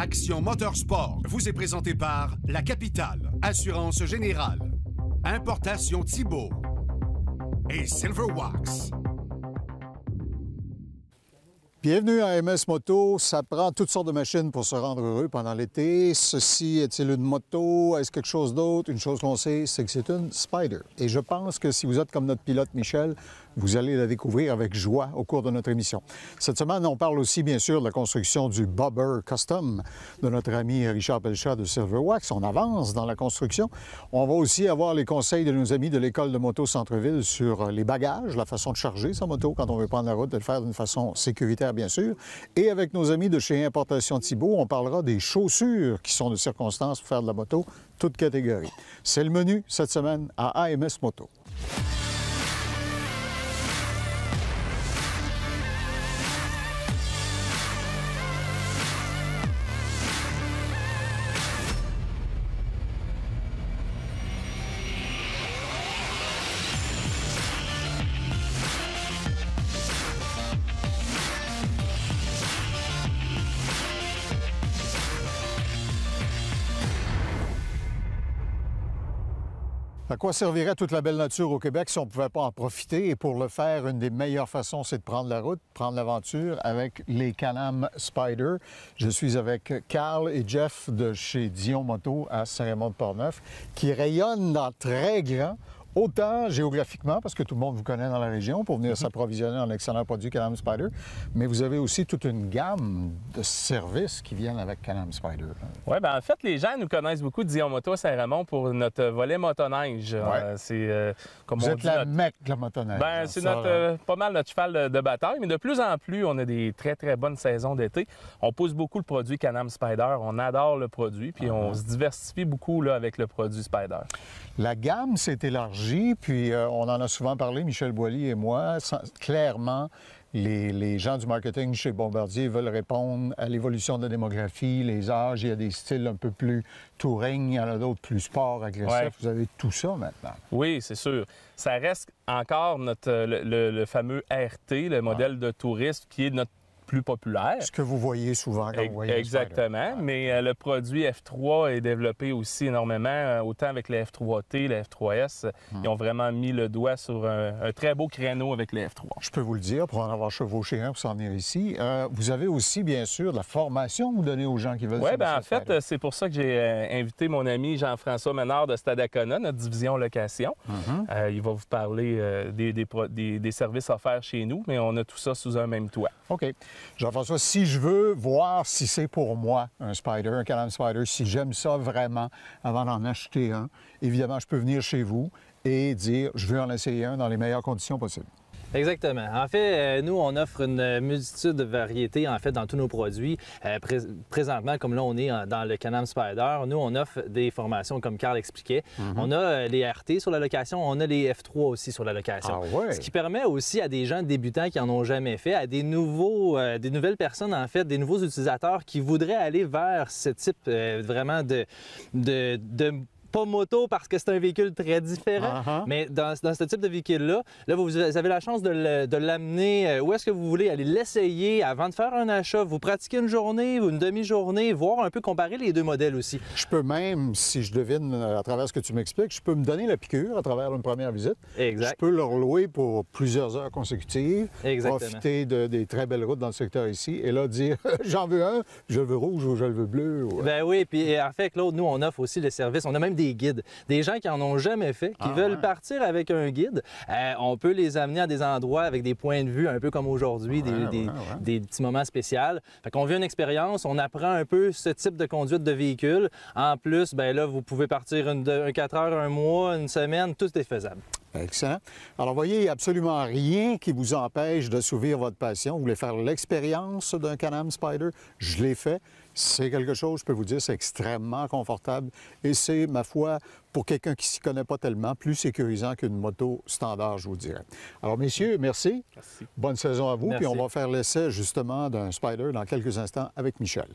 Action Motorsport vous est présenté par La Capitale, Assurance Générale, Importation Thibault et Silverwax. Bienvenue à MS Moto. Ça prend toutes sortes de machines pour se rendre heureux pendant l'été. Ceci est-il une moto? Est-ce quelque chose d'autre? Une chose qu'on sait, c'est que c'est une Spyder. Et je pense que si vous êtes comme notre pilote Michel, vous allez la découvrir avec joie au cours de notre émission. Cette semaine, on parle aussi, bien sûr, de la construction du Bobber Custom de notre ami Richard Pelchat de Silverwax. On avance dans la construction. On va aussi avoir les conseils de nos amis de l'École de moto Centre-Ville sur les bagages, la façon de charger sa moto quand on veut prendre la route, de le faire d'une façon sécuritaire, bien sûr. Et avec nos amis de chez Importation Thibault, on parlera des chaussures qui sont de circonstance pour faire de la moto, toute catégorie. C'est le menu cette semaine à AMS Moto. À quoi servirait toute la belle nature au Québec si on ne pouvait pas en profiter? Et pour le faire, une des meilleures façons, c'est de prendre la route, prendre l'aventure avec les Can-Am Spyder. Je suis avec Carl et Jeff de chez Dion Moto à Saint-Raymond-de-Portneuf, qui rayonnent dans très grand, autant géographiquement, parce que tout le monde vous connaît dans la région, pour venir s'approvisionner en excellents produits Can-Am Spyder, mais vous avez aussi toute une gamme de services qui viennent avec Can-Am Spyder. Oui, bien en fait, les gens nous connaissent beaucoup de Dion Moto à Saint-Raymond pour notre volet motoneige. Ouais. C'est, comme vous on êtes dit, la notre... mecque de la motoneige. Ben, c'est notre, pas mal notre cheval de bataille, mais de plus en plus, on a des très, très bonnes saisons d'été. On pousse beaucoup le produit Can-Am Spyder. On adore le produit, puis on se diversifie beaucoup là, avec le produit Spyder. La gamme s'est élargie, puis on en a souvent parlé, Michel Boilly et moi. Clairement, les gens du marketing chez Bombardier veulent répondre à l'évolution de la démographie, les âges. Il y a des styles un peu plus touring, il y en a d'autres plus sport, agressifs. Ouais. Vous avez tout ça maintenant. Oui, c'est sûr. Ça reste encore le fameux RT, le modèle de tourisme, qui est notre plus populaire. Ce que vous voyez souvent quand vous voyez exactement, mais le produit F3 est développé aussi énormément, autant avec les F3T, les F3S. Ils ont vraiment mis le doigt sur un très beau créneau avec les F3. Je peux vous le dire, pour en avoir chevauché un pour s'en venir ici. Vous avez aussi, bien sûr, de la formation que vous donnez aux gens qui veulent... Oui, bien en fait, c'est pour ça que j'ai invité mon ami Jean-François Ménard de Stadacona, notre division location. Il va vous parler des services offerts chez nous, mais on a tout ça sous un même toit. OK. Jean-François, si je veux voir si c'est pour moi un Spyder, un Can-Am Spyder, si j'aime ça vraiment avant d'en acheter un, évidemment, je peux venir chez vous et dire je veux en essayer un dans les meilleures conditions possibles. Exactement. En fait, nous, on offre une multitude de variétés, en fait, dans tous nos produits. Présentement, comme là, on est dans le Can-Am Spyder, nous, on offre des formations, comme Carl expliquait. On a les RT sur la location, on a les F3 aussi sur la location. Ah ouais. Ce qui permet aussi à des gens débutants qui n'en ont jamais fait, à des nouvelles personnes, en fait, des nouveaux utilisateurs qui voudraient aller vers ce type vraiment de pas moto parce que c'est un véhicule très différent, mais dans ce type de véhicule-là, vous avez la chance de l'amener où est-ce que vous voulez aller l'essayer avant de faire un achat, vous pratiquer une journée ou une demi-journée, voir un peu comparer les deux modèles aussi. Je peux même, si je devine à travers ce que tu m'expliques, je peux me donner la piqûre à travers une première visite. Exact. Je peux le louer pour plusieurs heures consécutives, exactement, profiter des très belles routes dans le secteur ici et là dire j'en veux un, je le veux rouge ou je le veux bleu. Ou... Ben oui, puis en fait, Claude, nous, on offre aussi le service, on a même des guides. Des gens qui n'en ont jamais fait, qui veulent partir avec un guide. On peut les amener à des endroits avec des points de vue, un peu comme aujourd'hui, des petits moments spéciaux. Fait qu'on vit une expérience, on apprend un peu ce type de conduite de véhicule. En plus, ben là, vous pouvez partir un 4 heures, un mois, une semaine, tout est faisable. Excellent. Alors, voyez, il n'y a absolument rien qui vous empêche d'assouvir votre passion. Vous voulez faire l'expérience d'un Can-Am Spyder? Je l'ai fait. C'est quelque chose, je peux vous dire, c'est extrêmement confortable et c'est, ma foi, pour quelqu'un qui ne s'y connaît pas tellement, plus sécurisant qu'une moto standard, je vous dirais. Alors, messieurs, merci. Merci. Bonne saison à vous. Merci. Puis on va faire l'essai, justement, d'un Spyder dans quelques instants avec Michel.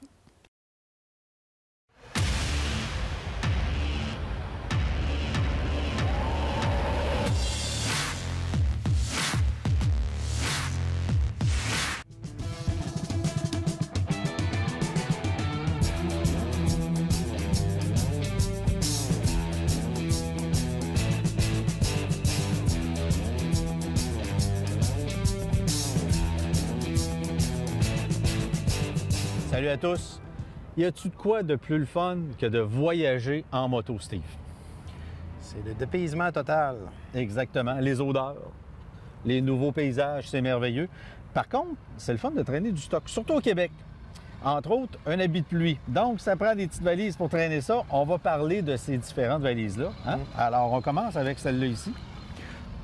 Salut à tous. Y a-tu de quoi de plus le fun que de voyager en moto, Steve? C'est le dépaysement total. Exactement. Les odeurs, les nouveaux paysages, c'est merveilleux. Par contre, c'est le fun de traîner du stock, surtout au Québec. Entre autres, un habit de pluie. Donc, ça prend des petites valises pour traîner ça. On va parler de ces différentes valises-là. Hein? Alors, on commence avec celle-là ici.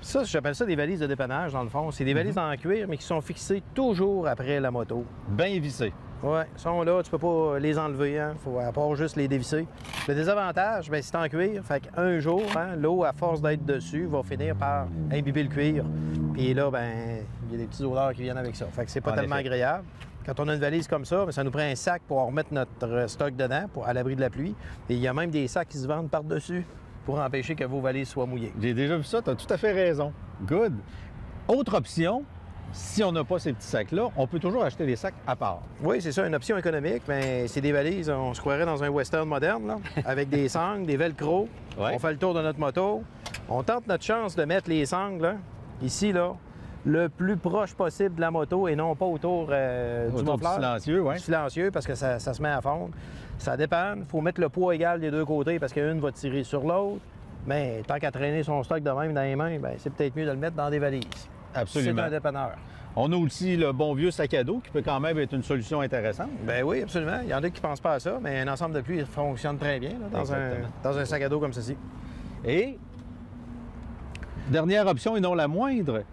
Ça, j'appelle ça des valises de dépannage, dans le fond. C'est des valises en cuir, mais qui sont fixées toujours après la moto. Bien vissées. Oui, sont là, tu peux pas les enlever, hein. Faut à part juste les dévisser. Le désavantage, bien, c'est en cuir. Fait qu'un jour, hein, l'eau, à force d'être dessus, va finir par imbiber le cuir. Puis là, ben, il y a des petites odeurs qui viennent avec ça. Fait que c'est pas tellement agréable. Quand on a une valise comme ça, bien, ça nous prend un sac pour remettre notre stock dedans, à l'abri de la pluie. Et il y a même des sacs qui se vendent par-dessus pour empêcher que vos valises soient mouillées. J'ai déjà vu ça, tu as tout à fait raison. Good. Autre option, si on n'a pas ces petits sacs-là, on peut toujours acheter des sacs à part. Oui, c'est ça, une option économique, mais c'est des valises, on se croirait dans un western moderne, là, avec des sangles, des velcro. Ouais. On fait le tour de notre moto. On tente notre chance de mettre les sangles, là, ici, là, le plus proche possible de la moto et non pas autour du muffler. Silencieux, oui. Silencieux, parce que ça se met à fondre. Ça dépend. Il faut mettre le poids égal des deux côtés parce qu'une va tirer sur l'autre. Mais tant qu'à traîner son stock de même dans les mains, bien, c'est peut-être mieux de le mettre dans des valises. Absolument. C'est un dépanneur. On a aussi le bon vieux sac à dos qui peut quand même être une solution intéressante. Ben oui, absolument. Il y en a qui ne pensent pas à ça, mais un ensemble de pluie fonctionne très bien là, dans un sac à dos comme ceci. Et, dernière option et non la moindre,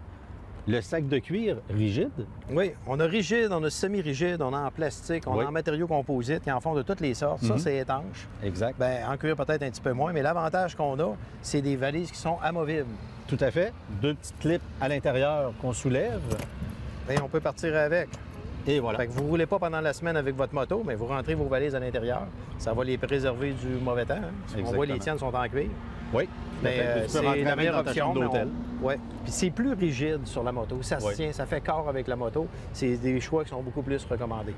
le sac de cuir rigide. Oui, on a rigide, on a semi-rigide, on a en plastique, on a en matériaux composites qui en font de toutes les sortes. Ça, c'est étanche. Exact. Bien, en cuir peut-être un petit peu moins, mais l'avantage qu'on a, c'est des valises qui sont amovibles. Tout à fait. Deux petites clips à l'intérieur qu'on soulève. Et on peut partir avec. Et voilà. Fait que vous ne roulez pas pendant la semaine avec votre moto, mais vous rentrez vos valises à l'intérieur. Ça va les préserver du mauvais temps. Hein. On voit les tiennes sont en cuir. Oui. Mais tu peux rentrer c'est la meilleure dans ta option. chambre d'hôtel. Oui. Puis c'est plus rigide sur la moto. Ça se tient, ça fait corps avec la moto. C'est des choix qui sont beaucoup plus recommandés.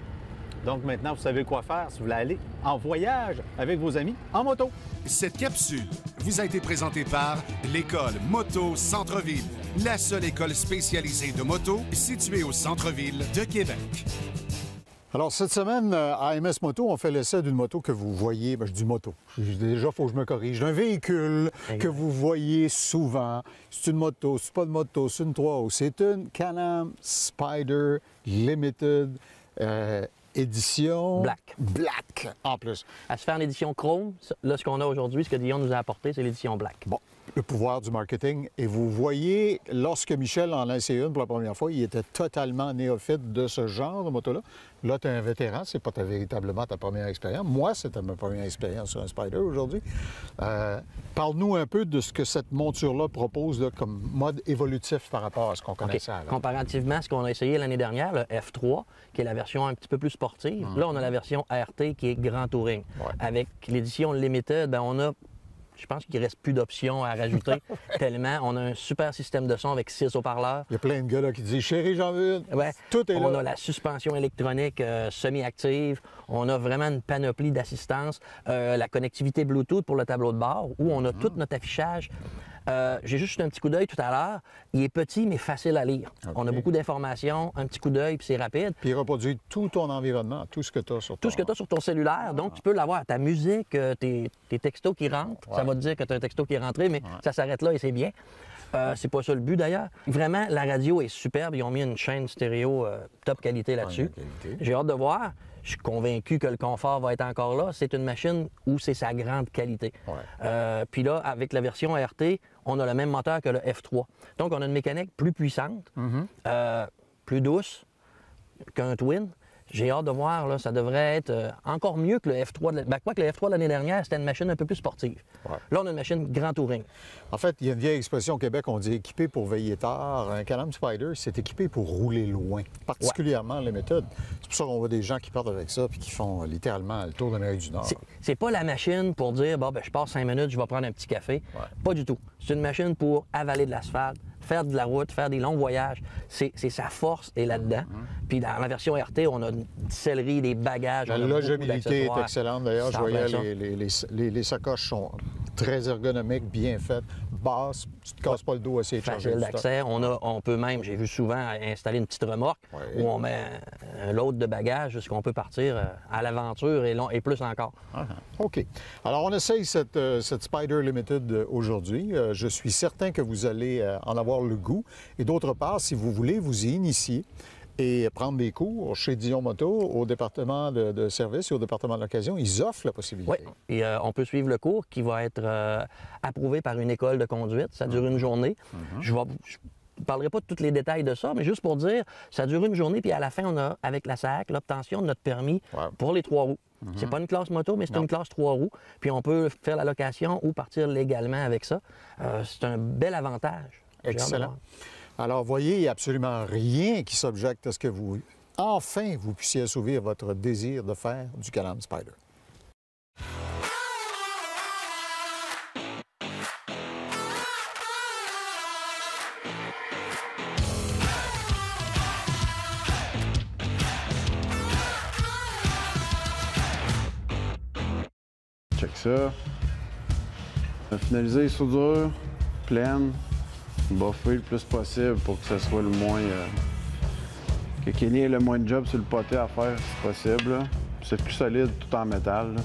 Donc maintenant, vous savez quoi faire si vous voulez aller en voyage avec vos amis en moto. Cette capsule vous a été présentée par l'École Moto Centre-Ville, la seule école spécialisée de moto située au centre-ville de Québec. Alors, cette semaine, à AMS Moto, on fait l'essai d'une moto que vous voyez, je dis moto, déjà, il faut que je me corrige, d'un véhicule que vous voyez souvent. C'est une moto, c'est pas une moto, c'est une 3 roues. C'est une Can-Am Spyder Limited édition... Black, en plus. À se faire en édition chrome, là, ce qu'on a aujourd'hui, ce que Dion nous a apporté, c'est l'édition black. Bon, le pouvoir du marketing. Et vous voyez, lorsque Michel en a essayé une pour la première fois, il était totalement néophyte de ce genre de moto-là. Là, tu es un vétéran, c'est pas véritablement ta première expérience. Moi, c'était ma première expérience sur un Spyder aujourd'hui. Parle-nous un peu de ce que cette monture-là propose là, comme mode évolutif par rapport à ce qu'on connaissait avant. Comparativement à ce qu'on a essayé l'année dernière, le F3, qui est la version un petit peu plus sportive, là, on a la version RT qui est Grand Touring. Ouais. Avec l'édition Limited, bien, on a... Je pense qu'il ne reste plus d'options à rajouter tellement. On a un super système de son avec 6 haut-parleurs. Il y a plein de gars là, qui disent « Chérie, j'en veux une. Ouais. Tout est là. On a la suspension électronique semi-active. On a vraiment une panoplie d'assistance. La connectivité Bluetooth pour le tableau de bord où on a tout notre affichage. J'ai juste un petit coup d'œil tout à l'heure. Il est petit, mais facile à lire. Okay. On a beaucoup d'informations, un petit coup d'œil, puis c'est rapide. Puis il reproduit tout ton environnement, tout ce que tu as sur ton... Tout ce que tu as sur ton cellulaire. Donc, tu peux l'avoir. Ta musique, tes textos qui rentrent, ça va te dire que tu as un texto qui est rentré, mais ça s'arrête là et c'est bien. C'est pas ça le but, d'ailleurs. Vraiment, la radio est superbe. Ils ont mis une chaîne stéréo top qualité là-dessus. J'ai hâte de voir. Je suis convaincu que le confort va être encore là. C'est une machine où c'est sa grande qualité. Puis là, avec la version RT, on a le même moteur que le F3. Donc, on a une mécanique plus puissante, plus douce qu'un Twin. J'ai hâte de voir, là, ça devrait être encore mieux que le F3. Quoique le F3 de l'année dernière, c'était une machine un peu plus sportive. Là, on a une machine Grand Touring. En fait, il y a une vieille expression au Québec, on dit équipé pour veiller tard. Un Can-Am Spyder, c'est équipé pour rouler loin, particulièrement les méthodes. C'est pour ça qu'on voit des gens qui partent avec ça et qui font littéralement le tour de l'Amérique du Nord. C'est pas la machine pour dire, bon, ben, je passe 5 minutes, je vais prendre un petit café. Pas du tout. C'est une machine pour avaler de l'asphalte, faire de la route, faire des longs voyages. C'est sa force est là-dedans. Puis dans la version RT, on a une sellerie, des bagages. La logabilité est excellente. D'ailleurs, je voyais les sacoches sont très ergonomique, bien faite, basse, tu te casses pas le dos à essayer de changer Facile du stock. d'accès. On peut même, j'ai vu souvent, installer une petite remorque où on met un load de bagages jusqu'on peut partir à l'aventure et plus encore. OK. Alors, on essaye cette Spider Limited aujourd'hui. Je suis certain que vous allez en avoir le goût. Et d'autre part, si vous voulez vous y initier et prendre des cours chez Dion Moto, au département de service et au département de l'occasion, ils offrent la possibilité. Oui, et on peut suivre le cours qui va être approuvé par une école de conduite. Ça dure une journée. Je ne parlerai pas de tous les détails de ça, mais juste pour dire, ça dure une journée, puis à la fin, on a, avec la SAC, l'obtention de notre permis pour les 3 roues. C'est pas une classe moto, mais c'est une classe 3 roues. Puis on peut faire la location ou partir légalement avec ça. C'est un bel avantage. Excellent. Alors, voyez, il n'y a absolument rien qui s'objecte à ce que vous puissiez assouvir votre désir de faire du Can-Am Spyder. Check ça. On va finaliser les soudures pleines, buffer le plus possible pour que ce soit le moins. Que Kenny ait le moins de job sur le poté à faire si possible. Là. C'est plus solide tout en métal. Là.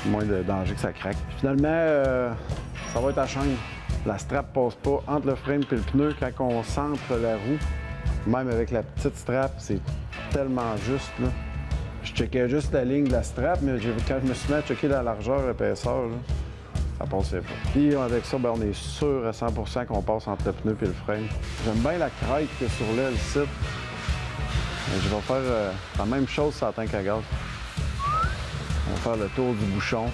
Moins de danger que ça craque. Finalement, ça va être à chaîne. La strap passe pas entre le frame et le pneu quand on centre la roue. Même avec la petite strap, c'est tellement juste. Là. Je checkais juste la ligne de la strap, mais quand je me suis mis à checker la largeur, l'épaisseur, là, ça passait pas. Puis avec ça, on est sûr à 100 % qu'on passe entre le pneu et le frein. J'aime bien la crête qu'il y a sur l'aile ici. Je vais faire la même chose sur la tank à gaz. On va faire le tour du bouchon.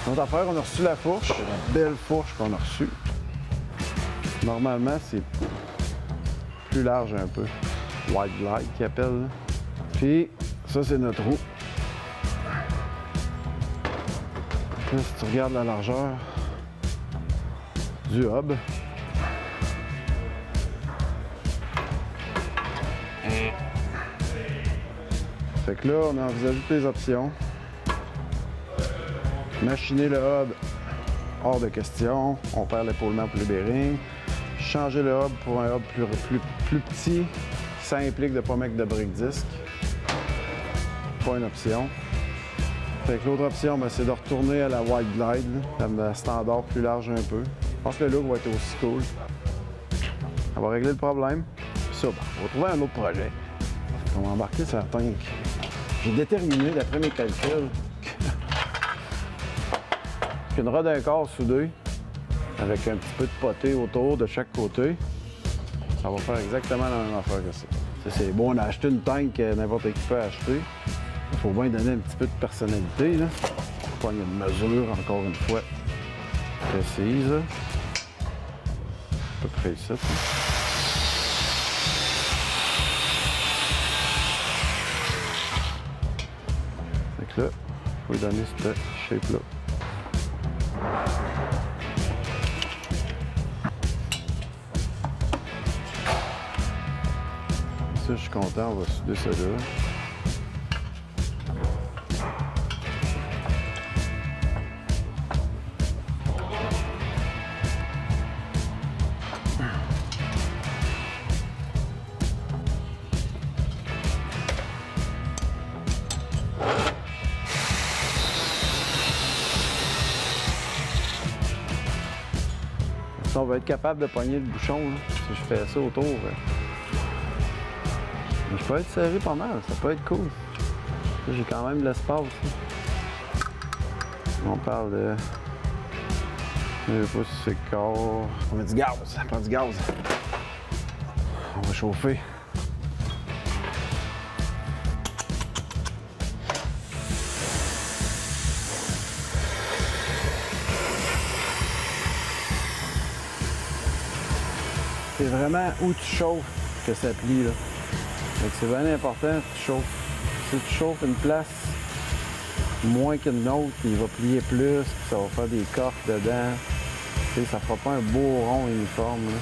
L'autre affaire, on a reçu la fourche, la belle fourche qu'on a reçue. Normalement, c'est plus large un peu. Wide glide qu'ils appellent. Là. Puis, ça, c'est notre roue. Là, si tu regardes la largeur du hub, fait que là, on a envisagé toutes les options. Machiner le hub, hors de question. On perd l'épaulement pour les bearings. Changer le hub pour un hub plus petit. Ça implique de ne pas mettre de briques disques. Pas une option. Fait que l'autre option, c'est de retourner à la wide glide, la standard plus large un peu. Je pense que le look va être aussi cool. Ça va régler le problème. Puis ça, on va trouver un autre projet. On va embarquer sur la tank. J'ai déterminé, d'après mes calculs, qu'une roue d'un quart soudée, avec un petit peu de poté autour de chaque côté, ça va faire exactement la même affaire que ça. C'est beau, on a acheté une tank que n'importe qui peut acheter. Il faut bien donner un petit peu de personnalité. Là. Pas une mesure, encore une fois, précise. À peu près ici. Fait que là, il faut lui donner cette shape-là. Ça, je suis content, on va souder ça là. Ça, on va être capable de pogner le bouchon là, si je fais ça autour. Je peux être serré pas mal, ça peut être cool. J'ai quand même de l'espace. On parle de... Je sais pas si c'est corps... On met du gaz, ça prend du gaz. On va chauffer. C'est vraiment où tu chauffes que ça plie là. C'est vraiment important que tu chauffes. Si tu chauffes une place moins qu'une autre, il va plier plus, puis ça va faire des coffres dedans. T'sais, ça fera pas un beau rond uniforme. Là.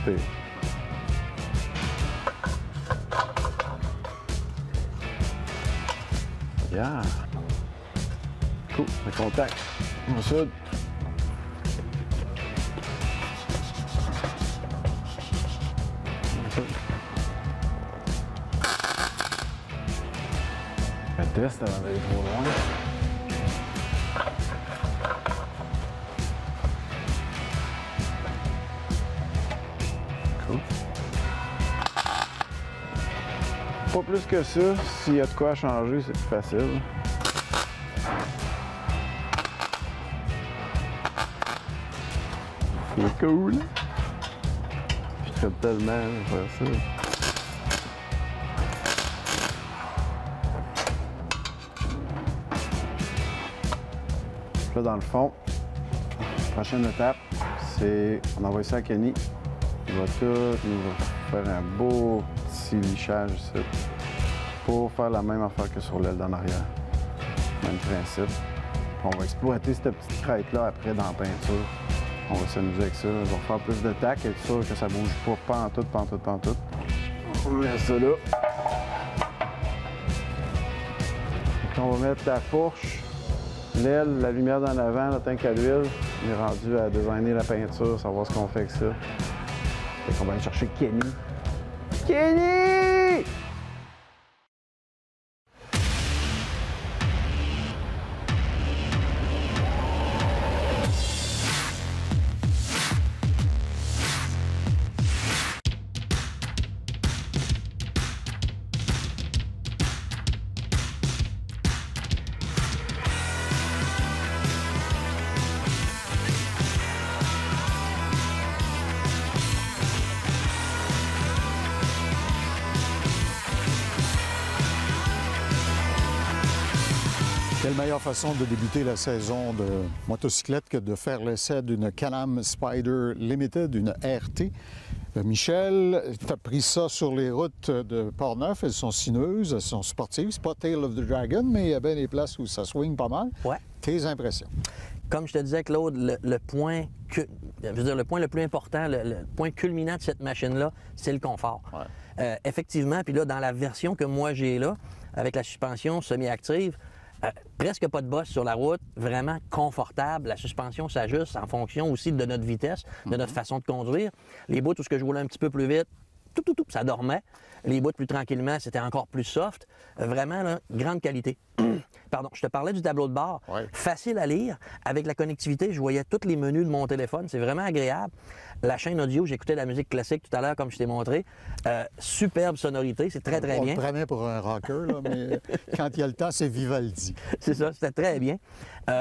pire. Yeah! Cool, le contact. Ensuite, un test avant d'aller trop loin. Cool. Pas plus que ça. S'il y a de quoi changer, c'est plus facile. C'est cool. Je traite tellement de faire ça. Là, dans le fond, la prochaine étape, c'est on envoie ça à Kenny. Il va tout nous faire un beau petit lichage ici pour faire la même affaire que sur l'aile d'en arrière. Même principe. On va exploiter cette petite crête-là après dans la peinture. On va s'amuser avec ça. On va faire plus de tac, être sûr que ça bouge pas pantoute. On met ça là. Donc, on va mettre la fourche, l'aile, la lumière dans l'avant, le tank à l'huile. On est rendu à designer la peinture, savoir ce qu'on fait avec ça. Fait qu'on va aller chercher Kenny. Kenny! Quelle meilleure façon de débuter la saison de motocyclette que de faire l'essai d'une Can-Am Spyder Limited, une RT. Michel, tu as pris ça sur les routes de Port-Neuf. Elles sont sinueuses, elles sont sportives. C'est pas Tail of the Dragon, mais il y a bien des places où ça swing pas mal. Ouais. Tes impressions? Comme je te disais, Claude, le point le plus important, le point culminant de cette machine-là, c'est le confort. Ouais. Effectivement, puis là, dans la version que moi j'ai là, avec la suspension semi-active, presque pas de bosse sur la route, vraiment confortable. La suspension s'ajuste en fonction aussi de notre vitesse, de notre façon de conduire. Les bouts où je roulais un petit peu plus vite, ça dormait. Les bouts plus tranquillement, c'était encore plus soft. Vraiment, là, grande qualité. Pardon, je te parlais du tableau de bord. Ouais. Facile à lire. Avec la connectivité, je voyais tous les menus de mon téléphone. C'est vraiment agréable. La chaîne audio, j'écoutais de la musique classique tout à l'heure, comme je t'ai montré. Superbe sonorité, c'est très, très bien. On te prenait pour un rocker, là, mais quand il y a le temps, c'est Vivaldi. C'est ça, c'était très bien.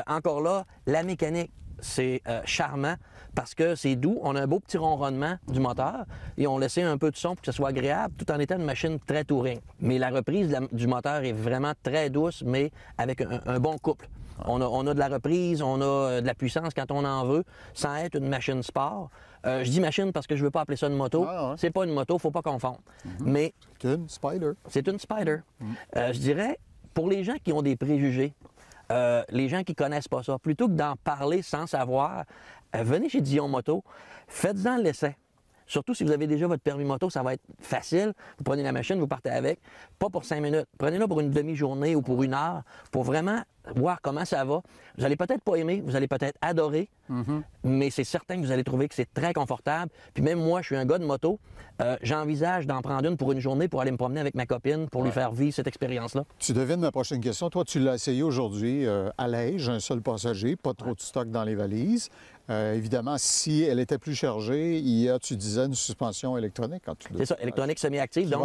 Encore là, la mécanique, c'est charmant parce que c'est doux. On a un beau petit ronronnement du moteur et on laissait un peu de son pour que ce soit agréable tout en étant une machine très touring. Mais la reprise du moteur est vraiment très douce, mais avec un bon couple. On a de la reprise, on a de la puissance quand on en veut, sans être une machine sport. Je dis machine parce que je veux pas appeler ça une moto. Ah, ouais. C'est pas une moto, faut pas confondre. Mais c'est une Spyder. C'est une Spyder. Je dirais, pour les gens qui ont des préjugés, les gens qui connaissent pas ça, plutôt que d'en parler sans savoir, venez chez Dion Moto, faites-en l'essai. Surtout si vous avez déjà votre permis moto, ça va être facile. Vous prenez la machine, vous partez avec. Pas pour 5 minutes. Prenez-la pour une demi-journée ou pour 1 heure pour vraiment voir comment ça va. Vous allez peut-être pas aimer, vous allez peut-être adorer, mais c'est certain que vous allez trouver que c'est très confortable. Puis même moi, je suis un gars de moto. J'envisage d'en prendre une pour une journée pour aller me promener avec ma copine pour lui faire vivre cette expérience-là. Tu devines ma prochaine question. Toi, tu l'as essayé aujourd'hui à Lège, un seul passager, pas trop de stock dans les valises. Évidemment, si elle était plus chargée, il y a, tu disais, une suspension électronique. C'est ça, électronique semi-active. Donc,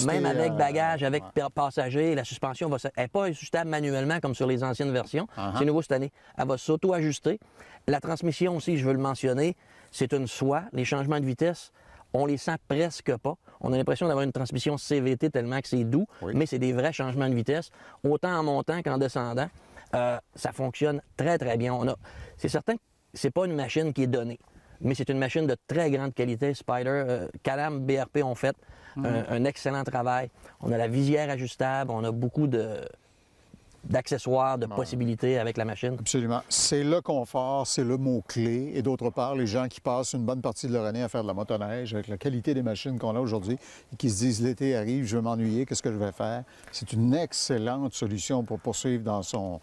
même avec bagage, avec passager, la suspension n'est pas ajustable manuellement comme sur les anciennes versions. C'est nouveau cette année. Elle va s'auto-ajuster. La transmission aussi, je veux le mentionner, c'est une soie. Les changements de vitesse, on les sent presque pas. On a l'impression d'avoir une transmission CVT tellement que c'est doux, mais c'est des vrais changements de vitesse, autant en montant qu'en descendant. Ça fonctionne très, très bien. C'est certain que c'est pas une machine qui est donnée, mais c'est une machine de très grande qualité. Spyder, Can-Am, BRP ont fait un excellent travail. On a la visière ajustable, on a beaucoup de d'accessoires, de possibilités avec la machine. Absolument. C'est le confort, c'est le mot-clé. Et d'autre part, les gens qui passent une bonne partie de leur année à faire de la motoneige avec la qualité des machines qu'on a aujourd'hui et qui se disent l'été arrive, je vais m'ennuyer, qu'est-ce que je vais faire? C'est une excellente solution pour poursuivre dans son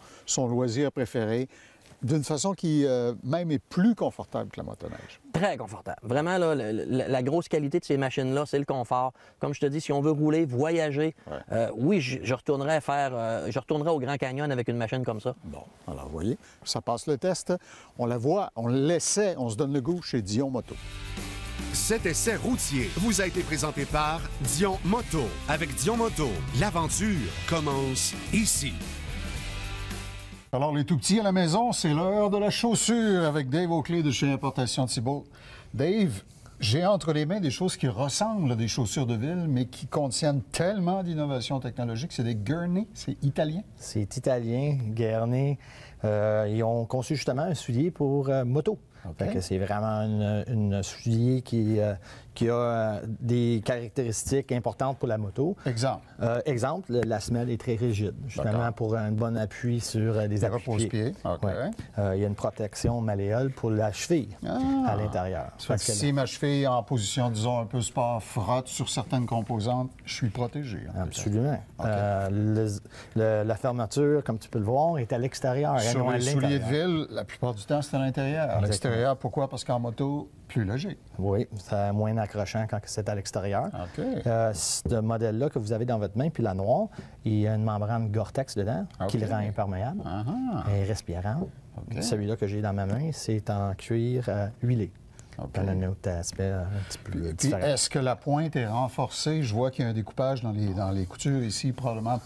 loisir préféré d'une façon qui même est plus confortable que la motoneige. Très confortable. Vraiment, là, la grosse qualité de ces machines-là, c'est le confort. Comme je te dis, si on veut rouler, voyager, oui, je retournerais au Grand Canyon avec une machine comme ça. Bon, alors vous voyez, ça passe le test. On la voit, on l'essaie, on se donne le goût chez Dion Moto. Cet essai routier vous a été présenté par Dion Moto. Avec Dion Moto, l'aventure commence ici. Alors, les tout-petits à la maison, c'est l'heure de la chaussure avec Dave Oakley de chez Importation Thibault. Dave, j'ai entre les mains des choses qui ressemblent à des chaussures de ville, mais qui contiennent tellement d'innovations technologiques. C'est des Gurney, c'est italien? C'est italien, Gurney. Ils ont conçu justement un soulier pour moto. Okay. C'est vraiment une soulier qui a des caractéristiques importantes pour la moto. Exemple? Exemple, la semelle est très rigide, justement pour un bon appui sur des repose-pieds. Okay. Ouais. Il y a une protection malléole pour la cheville à l'intérieur. Si ma cheville en position, disons, un peu sport frotte sur certaines composantes, je suis protégé. Absolument. Okay. La fermeture, comme tu peux le voir, est à l'extérieur. Sur les souliers de ville, la plupart du temps, c'est à l'intérieur. À l'extérieur, pourquoi? Parce qu'en moto, plus léger. Oui, c'est moins accrochant quand c'est à l'extérieur. Okay. Ce modèle-là que vous avez dans votre main, puis la noire, il y a une membrane Gore-Tex dedans qui le rend imperméable et respirant. Okay. Celui-là que j'ai dans ma main, c'est en cuir huilé. Okay. Un autre aspect un petit peu différent. Est-ce que la pointe est renforcée? Je vois qu'il y a un découpage dans les coutures ici, probablement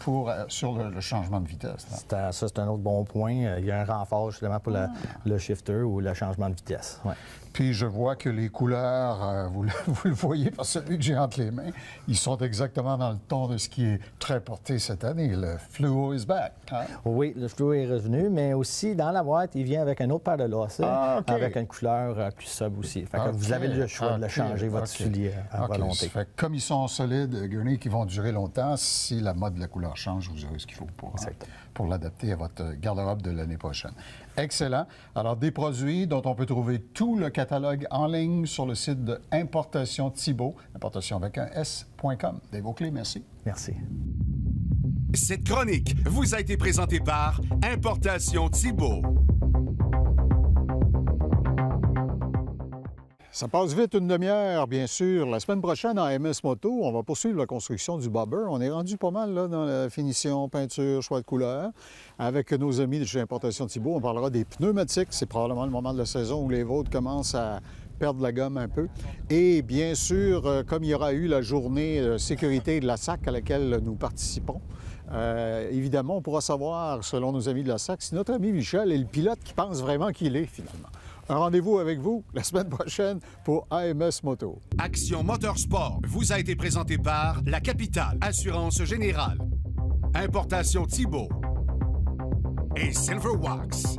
sur le changement de vitesse. Ça, c'est un autre bon point. Il y a un renfort justement pour le shifter ou le changement de vitesse. Ouais. Puis je vois que les couleurs, vous le voyez par celui que j'ai entre les mains, ils sont exactement dans le ton de ce qui est très porté cette année. Le fluo is back. Hein? Oui, le fluo est revenu, mais aussi dans la boîte, il vient avec un autre paire de lacets, avec une couleur plus sobre aussi. Fait que vous avez le choix de le changer, votre soulier à volonté. Fait que comme ils sont solides, Gurney, qui vont durer longtemps, si la mode de la couleur change, vous aurez ce qu'il faut pour l'adapter à votre garde-robe de l'année prochaine. Excellent. Alors, des produits dont on peut trouver tout le catalogue en ligne sur le site de Importation Thibault, importation avec un S.com. Dave Oakley, merci. Merci. Cette chronique vous a été présentée par Importation Thibault. Ça passe vite, une demi-heure, bien sûr. La semaine prochaine, en MS Moto, on va poursuivre la construction du bobber. On est rendu pas mal là, dans la finition, peinture, choix de couleur. Avec nos amis de chez Importation Thibault, on parlera des pneumatiques. C'est probablement le moment de la saison où les vôtres commencent à perdre la gomme un peu. Et bien sûr, comme il y aura eu la journée de sécurité de la SAC à laquelle nous participons, évidemment, on pourra savoir, selon nos amis de la SAC, si notre ami Michel est le pilote qui pense vraiment qu'il est, finalement. Un rendez-vous avec vous la semaine prochaine pour AMS Moto. Action Motorsport vous a été présenté par La Capitale, Assurance Générale, Importation Thibault et Silverwax.